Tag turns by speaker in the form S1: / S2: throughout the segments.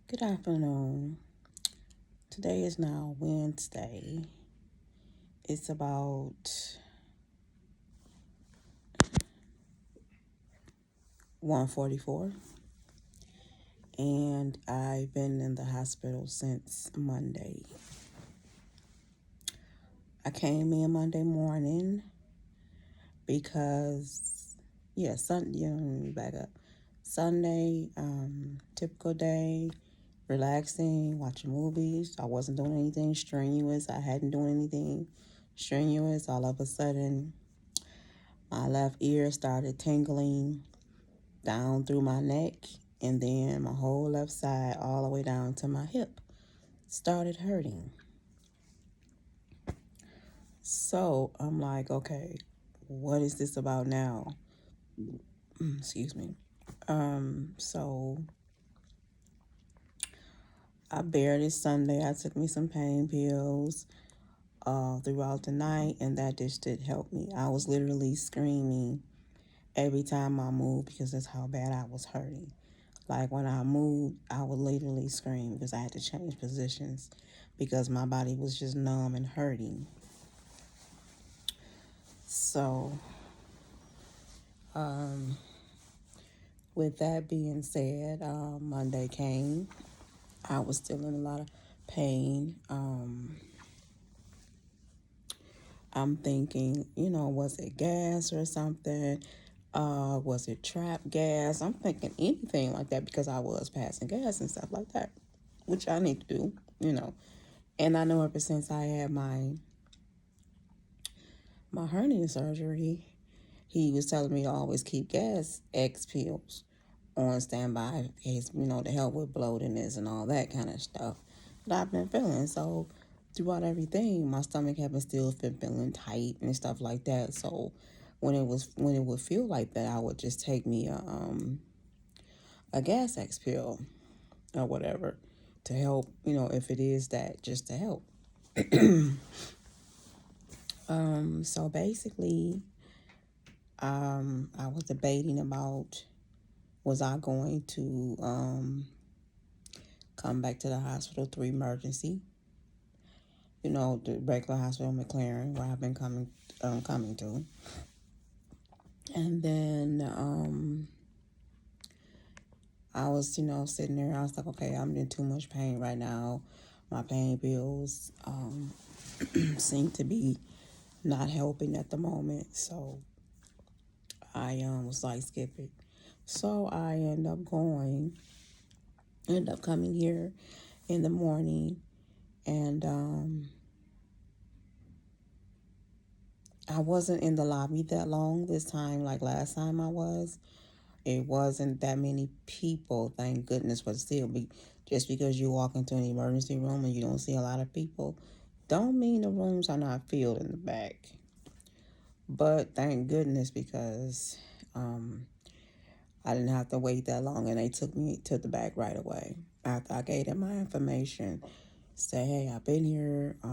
S1: Good afternoon. Today is now Wednesday. It's about 1:44, and I've been in the hospital since Monday. I came in Monday morning because Sunday, let me back up. Sunday, typical day, relaxing, watching movies. I wasn't doing anything strenuous. I hadn't done anything strenuous. All of a sudden, my left ear started tingling down through my neck, and then my whole left side, all the way down to my hip, started hurting. So I'm like, okay, what is this about now? Excuse me. So I bared it Sunday. I took me some pain pills throughout the night, and that just did help me. I was literally screaming every time I moved because that's how bad I was hurting. Like when I moved, I would literally scream because I had to change positions because my body was just numb and hurting. So, um, with that being said, Monday came. I was still in a lot of pain. I'm thinking, was it gas or something? Was it trap gas? I'm thinking anything like that because I was passing gas and stuff like that, which I need to do. And I know ever since I had my hernia surgery, he was telling me to always keep gas X pills on standby in case, to help with bloatiness and all that kind of stuff that I've been feeling. So throughout everything, my stomach had been still been feeling tight and stuff like that. So when it would feel like that, I would just take me a gas X pill or whatever to help, if it is that, just to help. So basically, I was debating about, was I going to come back to the hospital through emergency, the regular hospital in McLaren where I've been coming to. And then I was, sitting there. I was like, okay, I'm in too much pain right now. My pain pills seem to be not helping at the moment. So I was like, skip it. So I end up coming here in the morning, and I wasn't in the lobby that long this time. Like last time I was, it wasn't that many people, thank goodness. But still, just because you walk into an emergency room and you don't see a lot of people, don't mean the rooms are not filled in the back. But thank goodness, because I didn't have to wait that long, and they took me to the back right away after I gave them my information. Say, hey, I've been here. I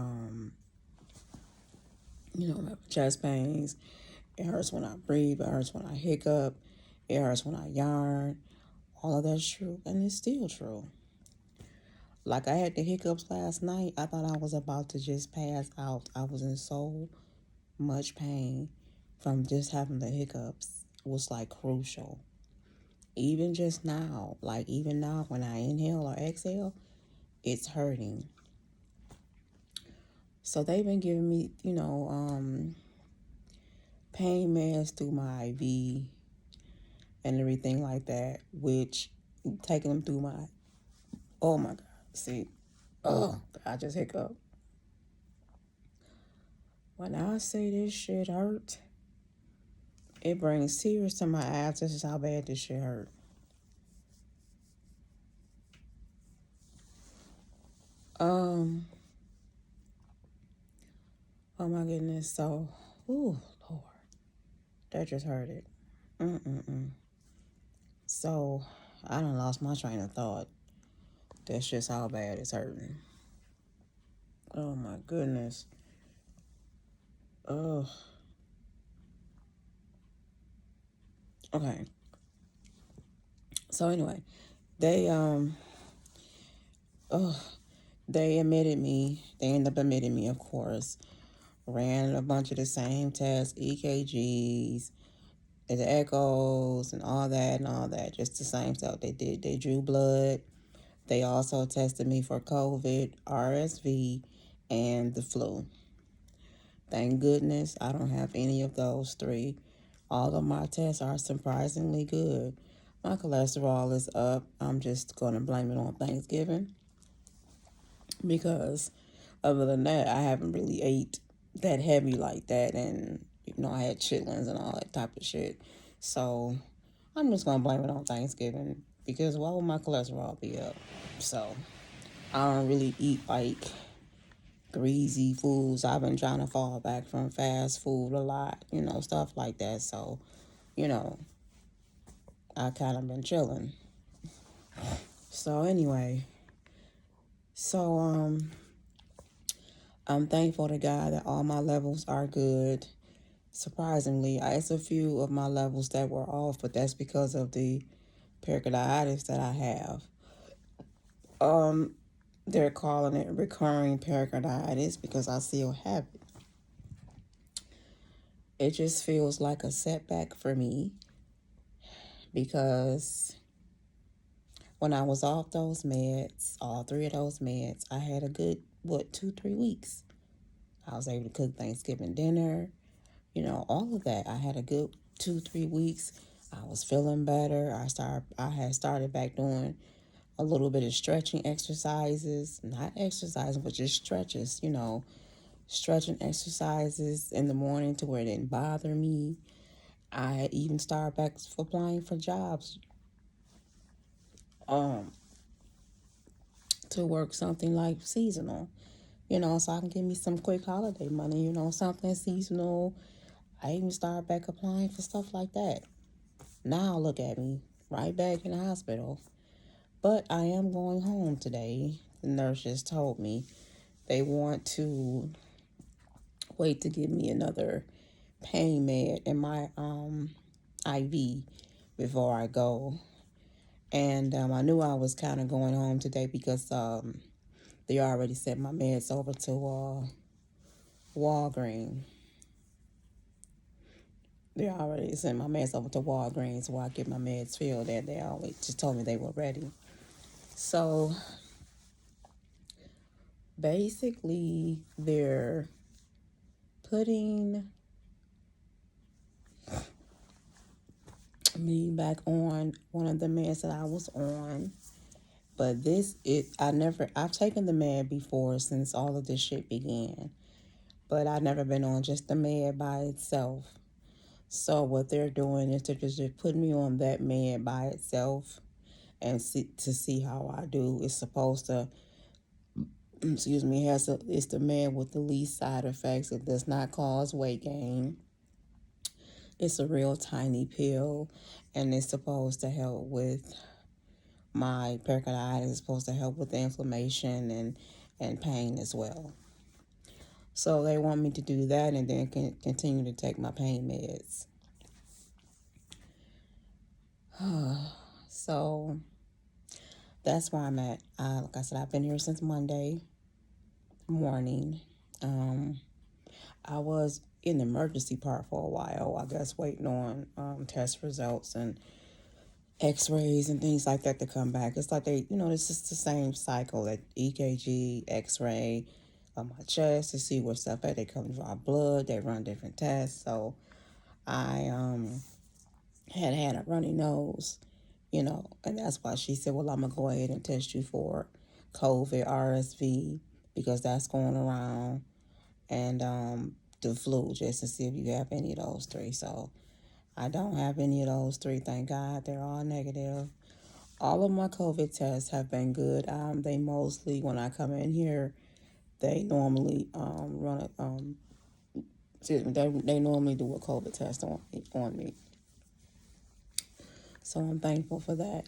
S1: have chest pains. It hurts when I breathe. It hurts when I hiccup. It hurts when I yarn. All of that's true, and it's still true. Like I had the hiccups last night. I thought I was about to just pass out. I was in so much pain from just having the hiccups. It was like crucial. Even now when I inhale or exhale, it's hurting. So they've been giving me, pain meds through my IV and everything like that, which taking them through oh my God, see, I just hiccup. When I say this shit hurt, it brings tears to my eyes. This is how bad this shit hurt. Um, oh my goodness. So, ooh, Lord, that just hurt it. Mm-mm-mm. So, I done lost my train of thought. That's just how bad it's hurting. Oh my goodness. Oh, okay. So anyway, they Ugh, they admitted me. They ended up admitting me, of course. Ran a bunch of the same tests, EKGs, the echoes, and all that. Just the same stuff they did. They drew blood. They also tested me for COVID, RSV, and the flu. Thank goodness I don't have any of those three. All of my tests are surprisingly good. My cholesterol is up. I'm just going to blame it on Thanksgiving because other than that, I haven't really ate that heavy like that. And, I had chitlins and all that type of shit. So I'm just going to blame it on Thanksgiving because why would my cholesterol be up? So I don't really eat like greasy foods. I've been trying to fall back from fast food a lot, stuff like that. So, you know, I kind of been chilling. So anyway, so I'm thankful to God that all my levels are good. Surprisingly, it's a few of my levels that were off, but that's because of the pericarditis that I have. Um, they're calling it recurring pericarditis because I still have it. It just feels like a setback for me because when I was off those meds, all three of those meds, I had a good, 2, 3 weeks. I was able to cook Thanksgiving dinner, all of that. I had a good 2, 3 weeks. I was feeling better. I had started back doing a little bit of stretching exercises, not exercising, but just stretches, stretching exercises in the morning to where it didn't bother me. I had even started back applying for jobs um, to work something like seasonal, so I can give me some quick holiday money, something seasonal. I even started back applying for stuff like that. Now look at me, right back in the hospital. But I am going home today. The nurse just told me they want to wait to give me another pain med in my IV before I go. And I knew I was kind of going home today because they already sent my meds over to Walgreens. They already sent my meds over to Walgreens where I get my meds filled. And they always just told me they were ready. So basically, they're putting me back on one of the meds that I was on. But I've taken the med before since all of this shit began. But I've never been on just the med by itself. So what they're doing is they're just putting me on that med by itself and to see how I do. It's supposed to, excuse me, it's the med with the least side effects. It does not cause weight gain. It's a real tiny pill, and it's supposed to help with my pericarditis. It's supposed to help with the inflammation and pain as well. So they want me to do that and then continue to take my pain meds. So that's where I'm at. Like I said, I've been here since Monday morning. I was in the emergency part for a while, I guess, waiting on test results and x-rays and things like that to come back. It's like it's just the same cycle, that EKG, x-ray on my chest to see where stuff at. They come draw blood, they run different tests. So I had a runny nose, and that's why she said, well, I'm going to go ahead and test you for COVID, RSV, because that's going around, and the flu, just to see if you have any of those three. So I don't have any of those three, thank God. They're all negative. All of my COVID tests have been good. They mostly, when I come in here, they normally run a, excuse me, they normally do a COVID test on me. So I'm thankful for that.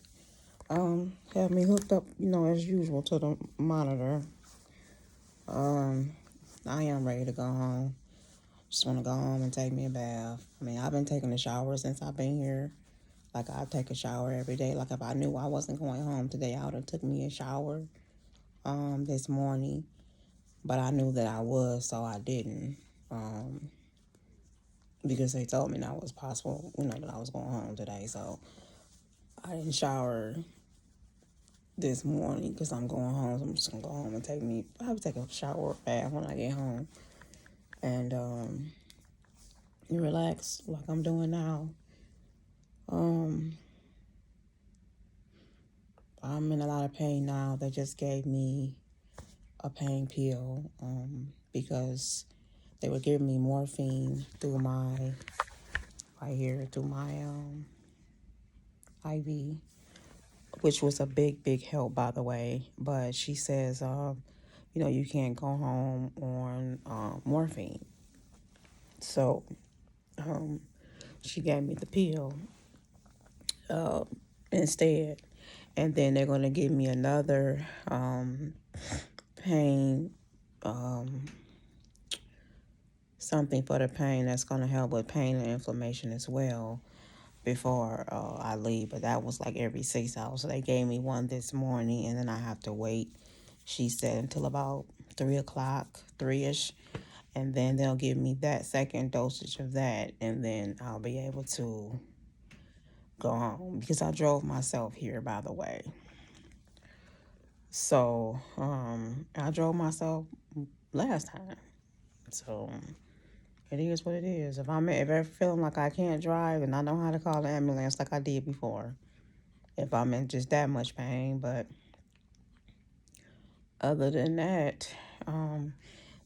S1: Have me hooked up, as usual to the monitor. I am ready to go home. Just want to go home and take me a bath. I mean, I've been taking a shower since I've been here. Like, I take a shower every day. Like, if I knew I wasn't going home today, I would have took me a shower. this morning, but I knew that I was, so I didn't. Um, because they told me that was possible, that I was going home today. So I didn't shower this morning because I'm going home. So I'm just gonna go home and probably take a shower or bath when I get home, and relax like I'm doing now. Um, I'm in a lot of pain now. They just gave me a pain pill because they were giving me morphine through my right here through my IV, which was a big help, by the way. But she says, you can't go home on morphine. So she gave me the pill uh, instead. And then they're going to give me another pain, something for the pain that's going to help with pain and inflammation as well before I leave. But that was like every 6 hours. So they gave me one this morning, and then I have to wait, she said, until about 3 o'clock, 3-ish. And then they'll give me that second dosage of that, and then I'll be able to go home because I drove myself here, by the way. So I drove myself last time. So it is what it is. If I'm ever feeling like I can't drive, and I know how to call an ambulance like I did before, if I'm in just that much pain. But other than that,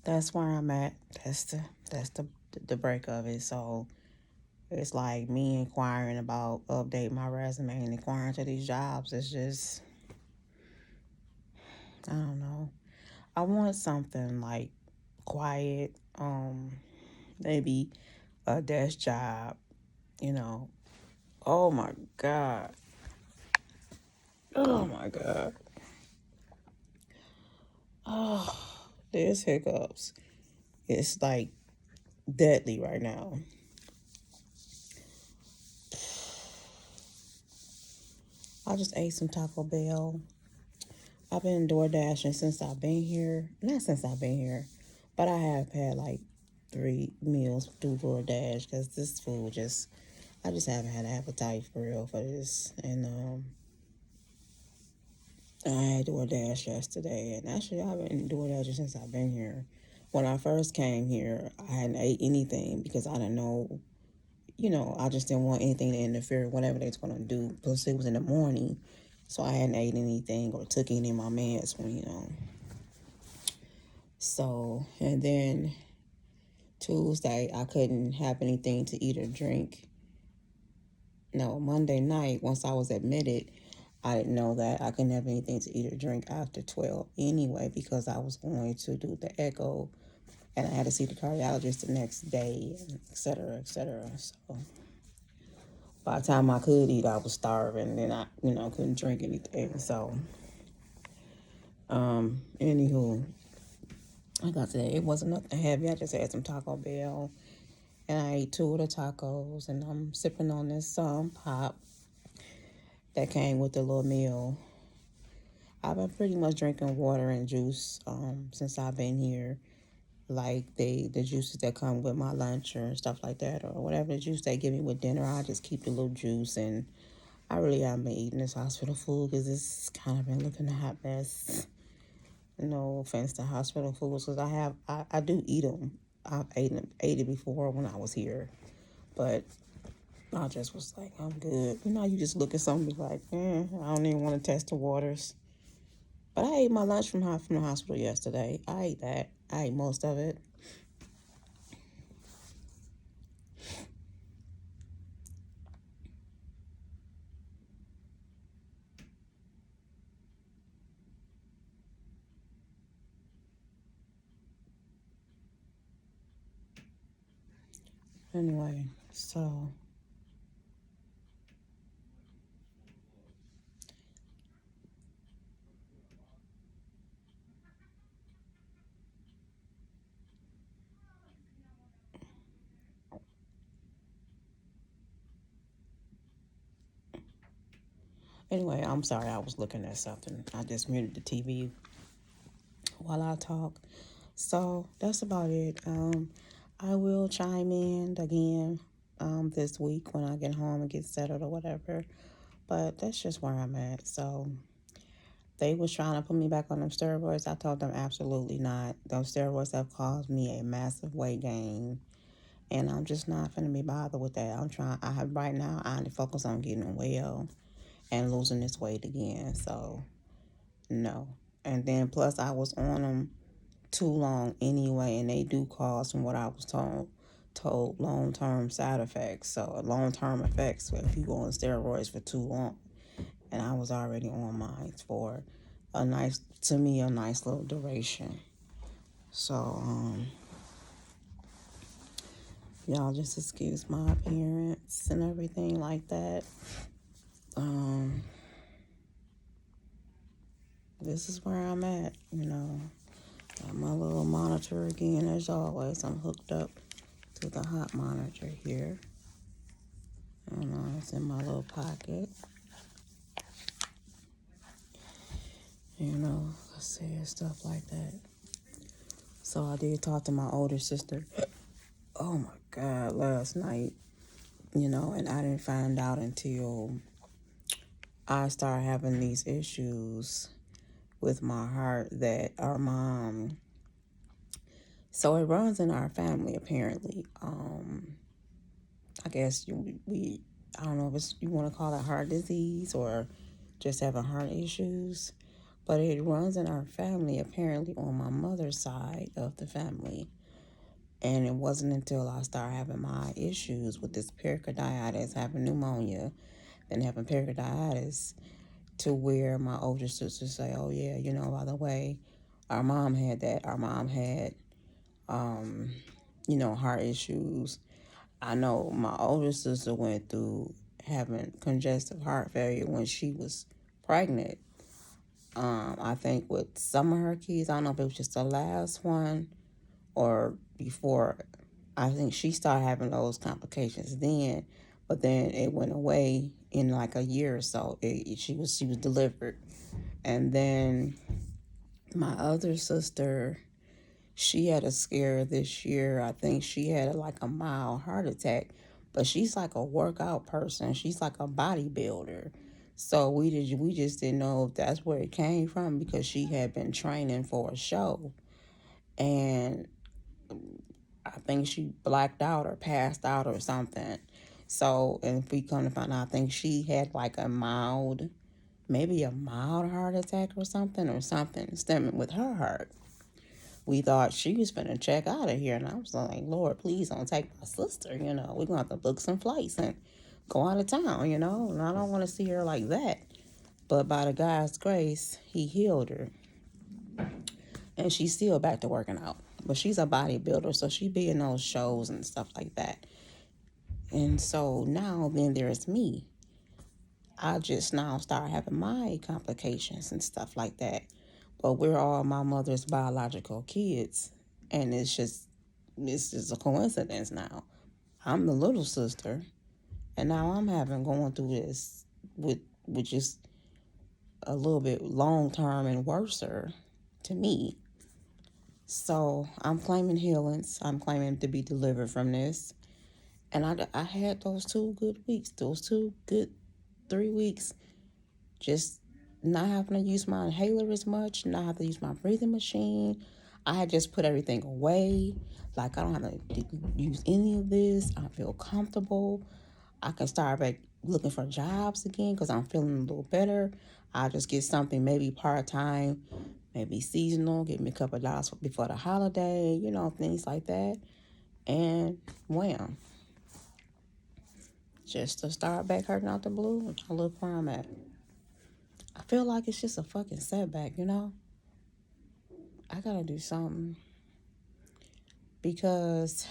S1: that's where I'm at. That's the break of it. So it's like me inquiring about update my resume and inquiring to these jobs. It's just, I don't know. I want something like quiet, maybe a desk job, you know. Oh my God. Oh my God. Oh, there's hiccups. It's like deadly right now. I just ate some Taco Bell. I've been door dashing since I've been here. Not since I've been here, but I have had like 3 meals through DoorDash because this food I just haven't had an appetite for real for this. And I had DoorDash yesterday, and actually I've been DoorDashing since I've been here. When I first came here, I hadn't ate anything because I didn't know, I just didn't want anything to interfere with whatever they was going to do. Plus, it was in the morning, so I hadn't ate anything or took any of my meds when. So, and then Tuesday, I couldn't have anything to eat or drink. No, Monday night, once I was admitted, I didn't know that I couldn't have anything to eat or drink after 12 anyway because I was going to do the echo and I had to see the cardiologist the next day, et cetera, et cetera. So by the time I could eat, I was starving and I, couldn't drink anything. So, anywho, like I said, it wasn't nothing heavy. I just had some Taco Bell and I ate 2 of the tacos and I'm sipping on this pop that came with the little meal. I've been pretty much drinking water and juice since I've been here. Like the juices that come with my lunch or stuff like that, or whatever the juice they give me with dinner, I just keep the little juice. And I really haven't been eating this hospital food because it's kind of been looking a hot mess. No offense to hospital foods, because I do eat them. I've ate it before when I was here, but I just was like, I'm good. You just look at something and be like, I don't even want to test the waters. But I ate my lunch from the hospital yesterday. I ate that. I ate most of it. Anyway, so anyway, I'm sorry. I was looking at something. I just muted the TV while I talk. So that's about it. I will chime in again this week when I get home and get settled or whatever. But that's just where I'm at. So they was trying to put me back on them steroids. I told them absolutely not. Those steroids have caused me a massive weight gain. And I'm just not gonna be bothered with that. I have right now, I need to focus on getting well and losing this weight again. So, no. And then plus I was on them too long anyway, and they do cause, from what I was told long-term side effects. So long-term effects if you go on steroids for too long. And I was already on mine for a nice little duration. So y'all just excuse my appearance and everything like that. This is where I'm at, Got my little monitor again, as always. I'm hooked up to the hot monitor here. It's in my little pocket. Let's see, stuff like that. So I did talk to my older sister. Oh my God, last night, and I didn't find out until I started having these issues with my heart that our mom. So it runs in our family apparently. I guess I don't know if you want to call it heart disease or just having heart issues, but it runs in our family apparently on my mother's side of the family. And it wasn't until I started having my issues with this pericarditis, having pneumonia, then having pericarditis, to where my older sister say, "Oh yeah, by the way, our mom had that. Our mom had, heart issues." I know my older sister went through having congestive heart failure when she was pregnant. I think with some of her kids, I don't know if it was just the last one or before. I think she started having those complications then, but then it went away in like a year or so. She was delivered, and then my other sister, she had a scare this year. I think she had like a mild heart attack, but she's like a workout person. She's like a bodybuilder. So we just didn't know if that's where it came from, because she had been training for a show, and I think she blacked out or passed out or something. So, and if we come to find out, I think she had like maybe a mild heart attack or something stemming with her heart. We thought she was going to check out of here, and I was like, Lord, please don't take my sister. We're going to have to book some flights and go out of town, and I don't want to see her like that. But by the God's grace, he healed her, and she's still back to working out. But she's a bodybuilder, so she be in those shows and stuff like that. And so now then there's me. I just now start having my complications and stuff like that. But we're all my mother's biological kids. And it's just a coincidence now. I'm the little sister, and now I'm going through this which is a little bit long term and worser to me. So I'm claiming healings. I'm claiming to be delivered from this. And I had those 2 good weeks, those 3 weeks, just not having to use my inhaler as much, not having to use my breathing machine. I had just put everything away. Like, I don't have to use any of this. I feel comfortable. I can start back looking for jobs again because I'm feeling a little better. I'll just get something maybe part-time, maybe seasonal, give me a couple of dollars before the holiday, things like that. And wham. Just to start back hurting out the blue, I look where I'm at. I feel like it's just a fucking setback, I gotta do something, because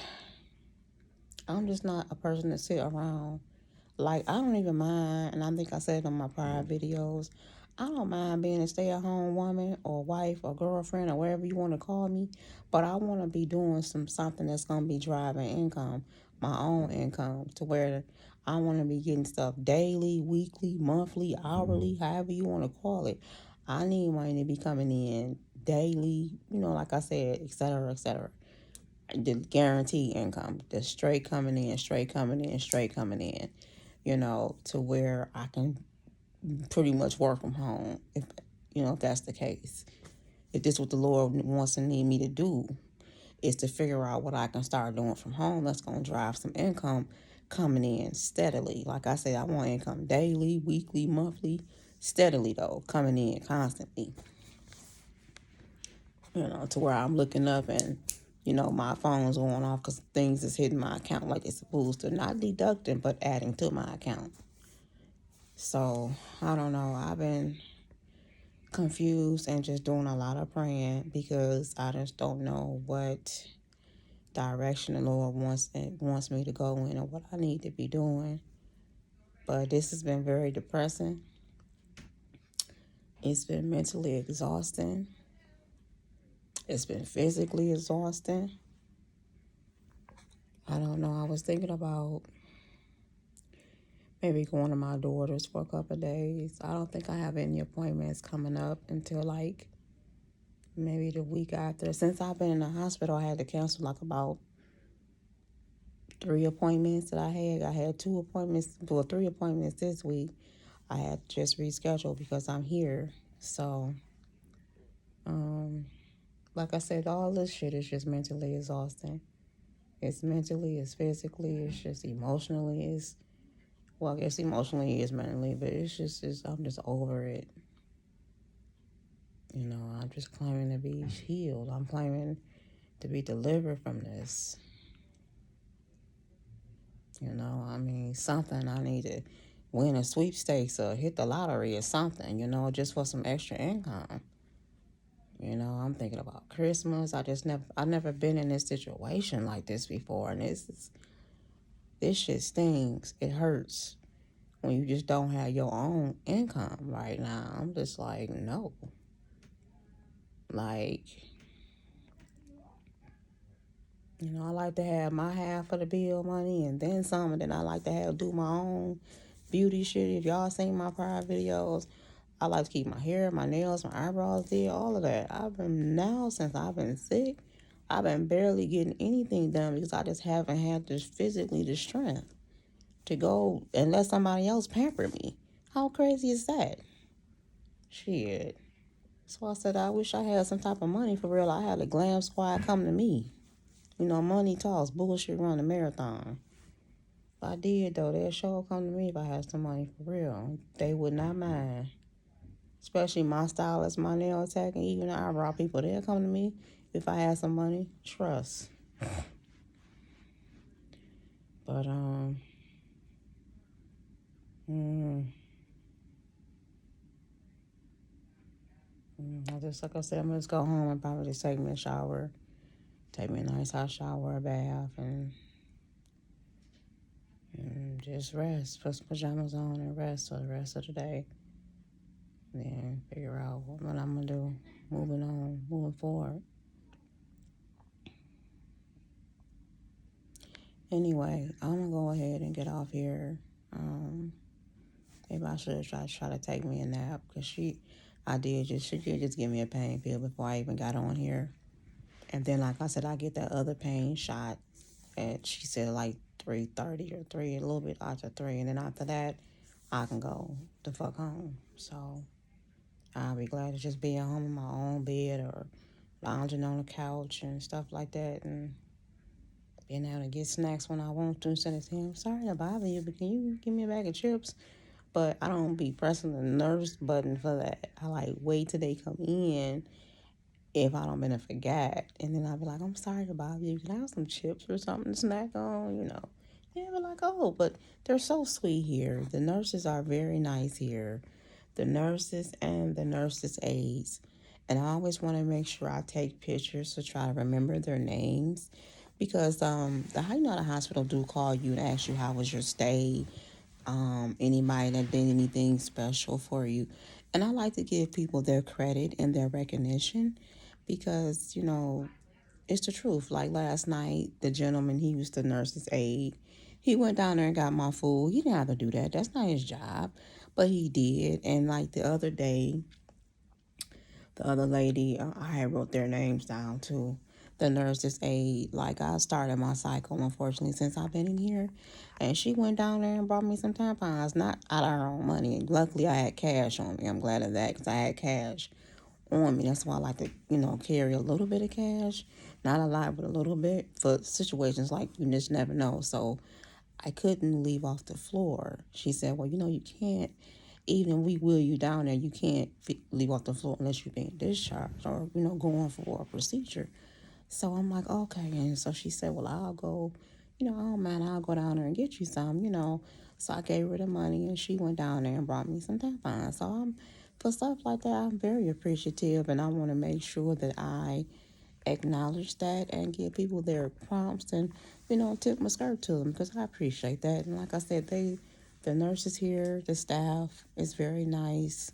S1: I'm just not a person to sit around. Like, I don't even mind, and I think I said in my prior videos, I don't mind being a stay-at-home woman or wife or girlfriend or whatever you want to call me, but I want to be doing something that's going to be driving income, my own income, to where I want to be getting stuff daily, weekly, monthly, hourly, however you want to call it. I need money to be coming in daily, like I said, et cetera, et cetera. The guaranteed income, the straight coming in, straight coming in, straight coming in, to where I can pretty much work from home if that's the case. If this is what the Lord wants and need me to do, is to figure out what I can start doing from home that's going to drive some income coming in steadily. Like I said, I want income daily, weekly, monthly, steadily though, coming in constantly. To where I'm looking up and, my phone's going off because things is hitting my account like it's supposed to. Not deducting, but adding to my account. So, I don't know. I've been confused and just doing a lot of praying because I just don't know what direction the Lord wants me to go in or what I need to be doing. But this has been very depressing. It's been mentally exhausting. It's been physically exhausting. I don't know. I was thinking about maybe going to my daughter's for a couple of days. I don't think I have any appointments coming up until like maybe the week after. Since I've been in the hospital, I had to cancel like about 3 appointments that I had. I had 2 appointments, well, 3 appointments this week. I had to just reschedule because I'm here. So, like I said, all this shit is just mentally exhausting. It's mentally, it's physically, it's just emotionally, I guess emotionally is mentally, but I'm just over it. I'm just claiming to be healed. I'm claiming to be delivered from this. Something I need to win a sweepstakes or hit the lottery or something, just for some extra income. I'm thinking about Christmas. I've never been in this situation like this before. And this shit stings. It hurts when you just don't have your own income right now. I'm just like, no. Like, I like to have my half of the bill money and then some. And then I like to do my own beauty shit. If y'all seen my prior videos, I like to keep my hair, my nails, my eyebrows did, all of that. Since I've been sick, I've been barely getting anything done because I just haven't had the strength to go and let somebody else pamper me. How crazy is that? Shit. So I said, I wish I had some type of money for real. I had a glam squad come to me. Money talks, bullshit run a marathon. If I did, though, they'd sure come to me if I had some money for real. They would not mind. Especially my stylist, my nail tech, and even the eyebrow people. They'll come to me if I had some money. Trust. But, like I said, I'm going to just go home and probably just take me a shower. Take me a nice hot shower, a bath, and just rest. Put some pajamas on and rest for the rest of the day. Then figure out what I'm going to do moving forward. Anyway, I'm going to go ahead and get off here. Maybe I should try to take me a nap because she did just give me a pain pill before I even got on here. And then, like I said, I get that other pain shot at, she said, like 3:30 or 3, a little bit after 3. And then after that, I can go the fuck home. So I'll be glad to just be at home in my own bed or lounging on the couch and stuff like that, and being able to get snacks when I want to instead of saying, I'm sorry to bother you, but can you give me a bag of chips? But I don't be pressing the nurse button for that. I like wait till they come in if I don't been to forget. And then I'll be like, I'm sorry to bother you. Can I have some chips or something to snack on? They be like, oh, but they're so sweet here. The nurses are very nice here. The nurses and the nurses' aides. And I always want to make sure I take pictures to try to remember their names. Because the hospital do call you and ask you how was your stay. Anybody that did anything special for you. And I like to give people their credit and their recognition because, it's the truth. Like last night, the gentleman, he was the nurse's aide. He went down there and got my food. He didn't have to do that. That's not his job. But he did. And like the other day, The other lady, I had wrote their names down too. The nurse's aide, like I started my cycle, unfortunately, since I've been in here. And she went down there and brought me some tampons, not out of her own money. Luckily, I had cash on me. I'm glad of that because I had cash on me. That's why I like to, carry a little bit of cash. Not a lot, but a little bit for situations like you just never know. So I couldn't leave off the floor. She said, well, you can't, even if we wheel you down there, you can't leave off the floor unless you're being discharged or, going for a procedure. So I'm like, okay. And so she said, well, I'll go, I don't mind, I'll go down there and get you some. So I gave her the money and she went down there and brought me some tampons. So for stuff like that, I'm very appreciative and I want to make sure that I acknowledge that and give people their prompts and, tip my skirt to them because I appreciate that. And like I said, the nurses here, the staff is very nice.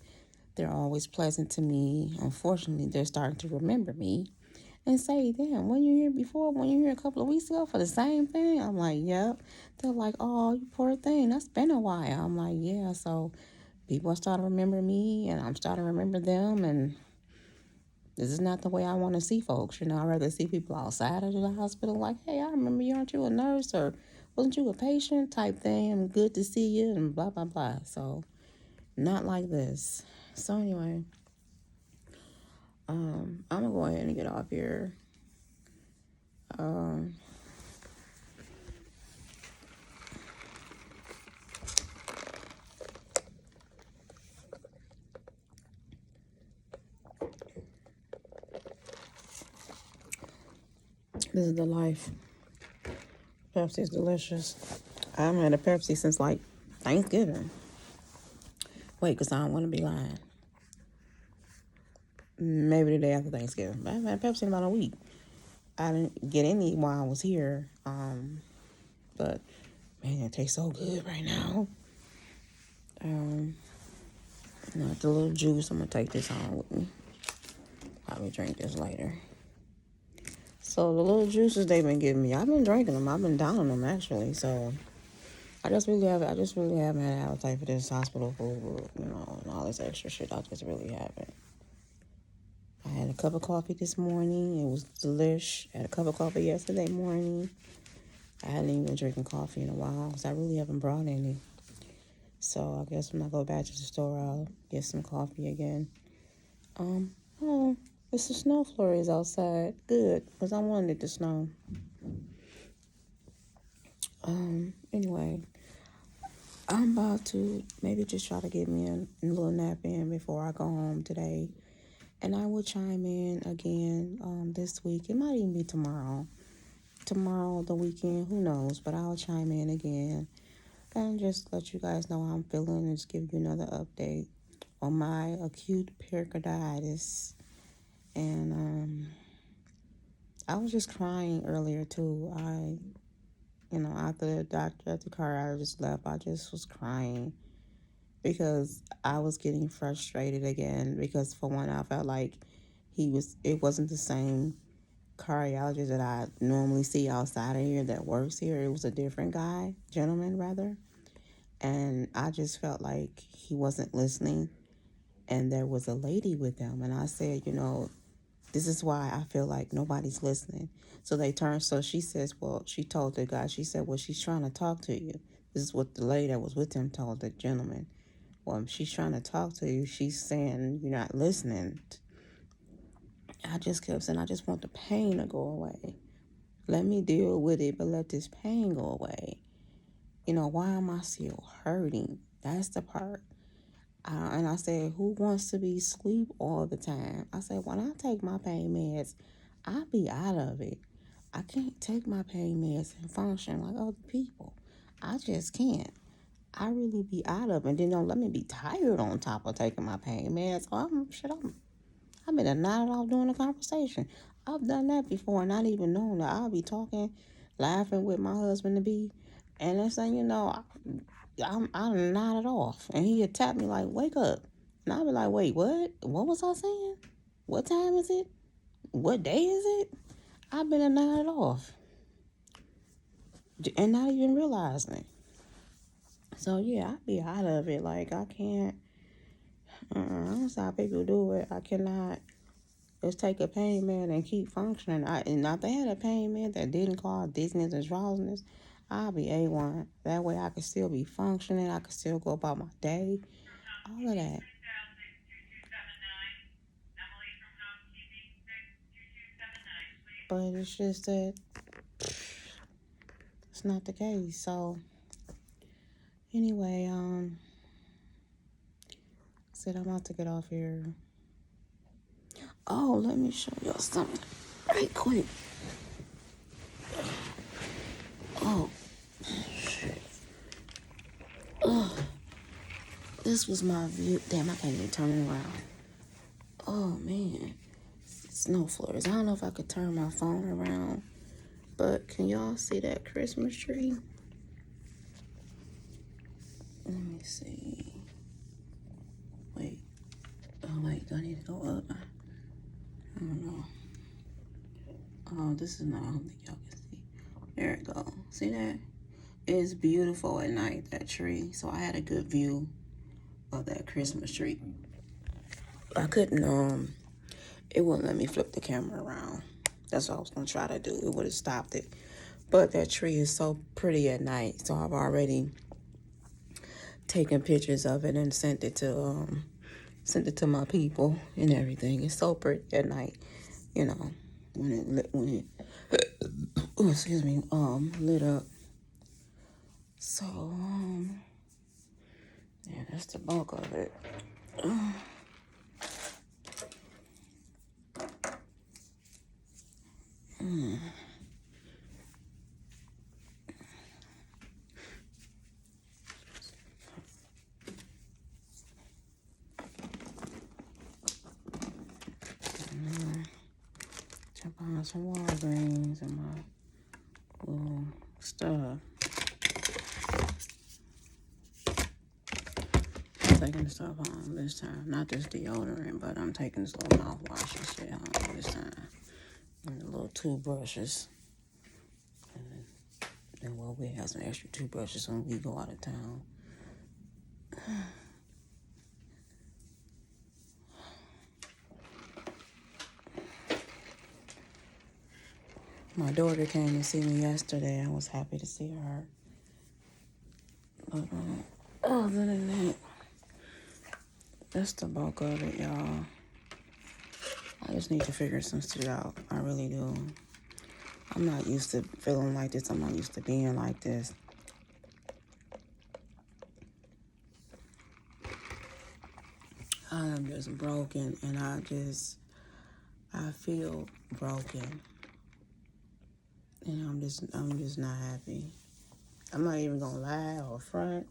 S1: They're always pleasant to me. Unfortunately, they're starting to remember me and say, damn, when you here before, when you here a couple of weeks ago for the same thing? I'm like, yep. They're like, oh, you poor thing. That's been a while. I'm like, yeah. So people are starting to remember me and I'm starting to remember them. And this is not the way I want to see folks. I'd rather see people outside of the hospital like, hey, I remember you. Aren't you a nurse? Or wasn't you a patient type thing? And good to see you and blah, blah, blah. So not like this. So anyway, I'm going to go ahead and get off here. This is the life. Pepsi is delicious. I haven't had a Pepsi since like Thanksgiving. Wait, because I don't want to be lying. Maybe the day after Thanksgiving. But I haven't had Pepsi in about a week. I didn't get any while I was here. But man, it tastes so good right now. The little juice, I'm gonna take this home with me. Probably drink this later. So the little juices they've been giving me, I've been drinking them. I've been downing them actually. So I just really haven't had an appetite for this hospital food, and all this extra shit. I just really haven't. I had a cup of coffee this morning. It was delish. I had a cup of coffee yesterday morning. I hadn't even been drinking coffee in a while because I really haven't brought any. So I guess when I go back to the store, I'll get some coffee again. Oh, it's the snow flurries outside. Good, because I wanted it to snow. Anyway, I'm about to maybe just try to get me a little nap in before I go home today. And I will chime in again this week. It might even be tomorrow. Tomorrow, the weekend, who knows? But I'll chime in again and just let you guys know how I'm feeling and just give you another update on my acute pericarditis. And I was just crying earlier too. After the doctor at the cardiologist left, I just was crying because I was getting frustrated again because for one, I felt like it wasn't the same cardiologist that I normally see outside of here that works here. It was a different gentleman rather. And I just felt like he wasn't listening. And there was a lady with him. And I said, this is why I feel like nobody's listening. So they turned. So she says, well, she told the guy, she said, well, she's trying to talk to you. This is what the lady that was with him told the gentleman. Well, she's trying to talk to you. She's saying you're not listening. I just kept saying, I just want the pain to go away. Let me deal with it, but let this pain go away. Why am I still hurting? That's the part. And I said, who wants to be asleep all the time? I said, when I take my pain meds, I'll be out of it. I can't take my pain meds and function like other people. I just can't. I really be out of it. And then don't let me be tired on top of taking my pain meds. I've been nodded off during a conversation. I've done that before, not even knowing that I'll be talking, laughing with my husband to be, and next thing you know, I'm nodded off, and he had tapped me like, "Wake up," and I'll be like, "Wait, what? What was I saying? What time is it? What day is it?" I've been nodded off, and not even realizing it. So yeah, I be out of it. Like I can't. That's how people do it. I cannot just take a pain med and keep functioning. And if they had a pain med that didn't cause dizziness and drowsiness, I'll be A1. That way I could still be functioning. I could still go about my day. All of that. But it's just that it's not the case. So anyway, said I'm about to get off here. Oh, let me show y'all something right quick. Oh, shit. Oh, this was my view. Damn, I can't even turn it around. Oh, man. Snow flurries. I don't know if I could turn my phone around, but can y'all see that Christmas tree? Let me see. Wait. Oh, wait. Do I need to go up? I don't know. Oh, this is not. I don't think y'all can see. There it go. See that? It's beautiful at night, that tree. So I had a good view of that Christmas tree. I couldn't, it wouldn't let me flip the camera around. That's what I was going to try to do. It would have stopped it. But that tree is so pretty at night. So I've already taken pictures of it and sent it to my people and everything. It's so pretty at night, you know, when it oh, excuse me, lit up. So, yeah, that's the bulk of it. Jump on some Walgreens and my little stuff. I'm taking the stuff home this time. Not this deodorant, but I'm taking this little mouthwash and shit home this time. And the little toothbrushes. And well, we have some extra toothbrushes when we go out of town. My daughter came to see me yesterday. I was happy to see her. But other than that, that's the bulk of it, y'all. I just need to figure some shit out. I really do. I'm not used to feeling like this. I'm not used to being like this. I am just broken, and I feel broken. And I'm just not happy. I'm not even gonna lie or front.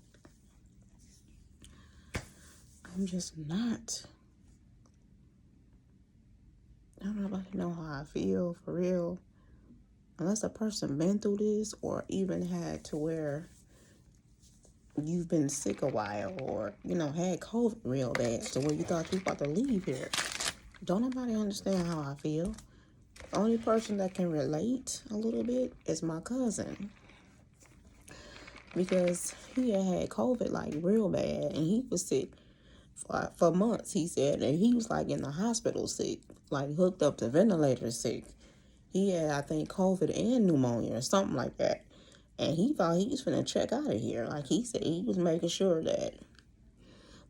S1: I'm just not. I don't know if I know how I feel for real. Unless a person been through this or even had to where you've been sick a while or, had COVID real bad to where you thought you were about to leave here. Don't nobody understand how I feel. The only person that can relate a little bit is my cousin. Because he had COVID like real bad and he was sick for months, he said. And he was like in the hospital sick, like hooked up to ventilator sick. He had, I think, COVID and pneumonia or something like that. And he thought he was finna check out of here. Like he said, he was making sure that,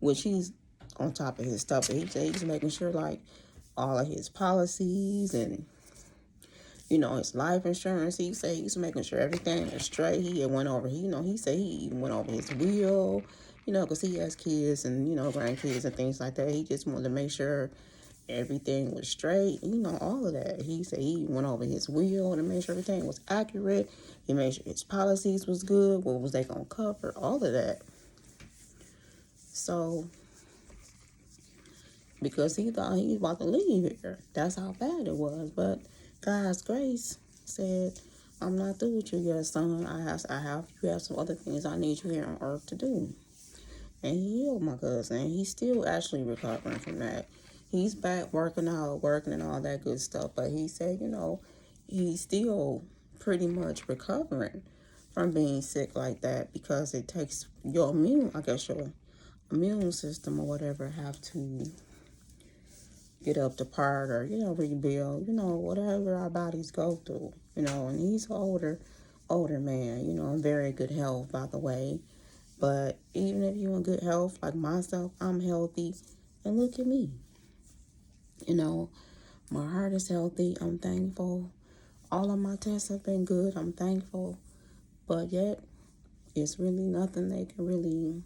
S1: which he's on top of his stuff, but he said he was making sure like all of his policies and, his life insurance. He said he was making sure everything was straight. He had went over, he said he even went over his will, because he has kids and, grandkids and things like that. He just wanted to make sure everything was straight, all of that. He said he went over his will to make sure everything was accurate. He made sure his policies was good. What was they going to cover? All of that. So, because he thought he was about to leave here. That's how bad it was. But God's grace said, I'm not through with you yet, son. You have some other things I need you here on earth to do. And he healed my cousin. He's still actually recovering from that. He's back working and all that good stuff. But he said, he's still pretty much recovering from being sick like that because it takes your immune system or whatever have to get up to par or, rebuild, whatever our bodies go through, and he's an older man, in very good health, by the way. But even if you're in good health, like myself, I'm healthy. And look at me. My heart is healthy. I'm thankful. All of my tests have been good. I'm thankful. But yet, it's really nothing they can really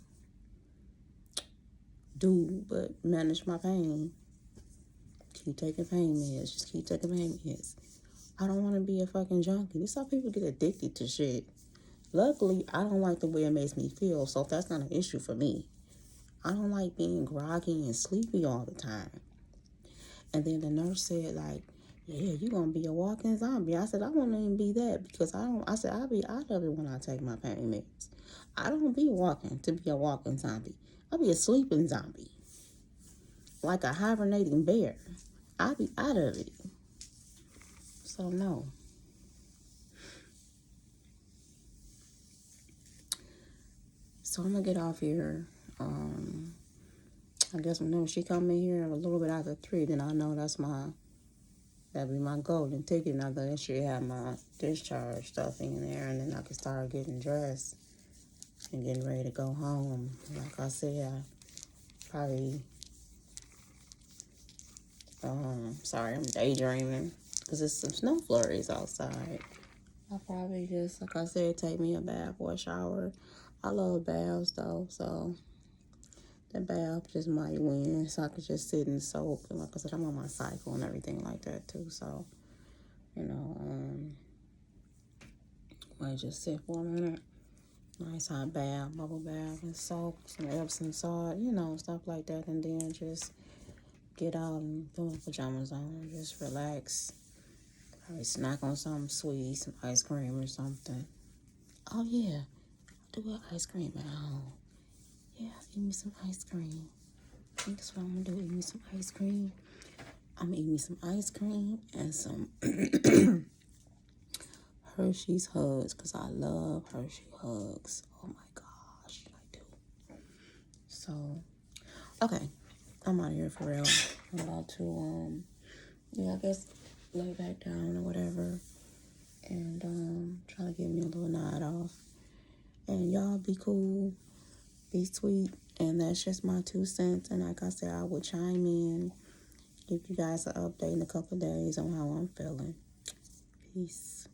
S1: do but manage my pain. Keep taking pain meds. Just keep taking pain meds. I don't want to be a fucking junkie. This is how people get addicted to shit. Luckily, I don't like the way it makes me feel, so that's not an issue for me. I don't like being groggy and sleepy all the time. And then the nurse said, like, yeah, you're going to be a walking zombie. I said, I won't even be that because I said, I'll be out of it when I take my pain meds. I don't be walking to be a walking zombie. I'll be a sleeping zombie. Like a hibernating bear. I'll be out of it. So, no. So, I'm going to get off here. I guess whenever she come in here a little bit after 3, then I know that'll be my golden ticket. And after that, she have my discharge stuff in there, and then I can start getting dressed and getting ready to go home. Like I said, I probably, sorry, I'm daydreaming because there's some snow flurries outside. I'll probably just, like I said, take me a bath or a shower. I love baths though, so the bath just might win, so I could just sit and soak. And like I said, I'm on my cycle and everything like that too, so, might just sit for a minute. Nice hot bath, bubble bath, and soak, some Epsom salt, stuff like that, and then just get out and put my pajamas on and just relax. Probably snack on something sweet, some ice cream or something. Oh yeah, I do have ice cream at home. Yeah, eat me some ice cream. I think that's what I'm gonna do. Eat me some ice cream. I'm gonna eat me some ice cream and some Hershey's Hugs, because I love Hershey Hugs. Oh my gosh, I do. So, okay, I'm out of here for real. I'm about to, I guess lay back down or whatever and try to get me a little night off. And y'all be cool, be sweet, and that's just my 2 cents. And like I said, I will chime in, give you guys an update in a couple of days on how I'm feeling. Peace.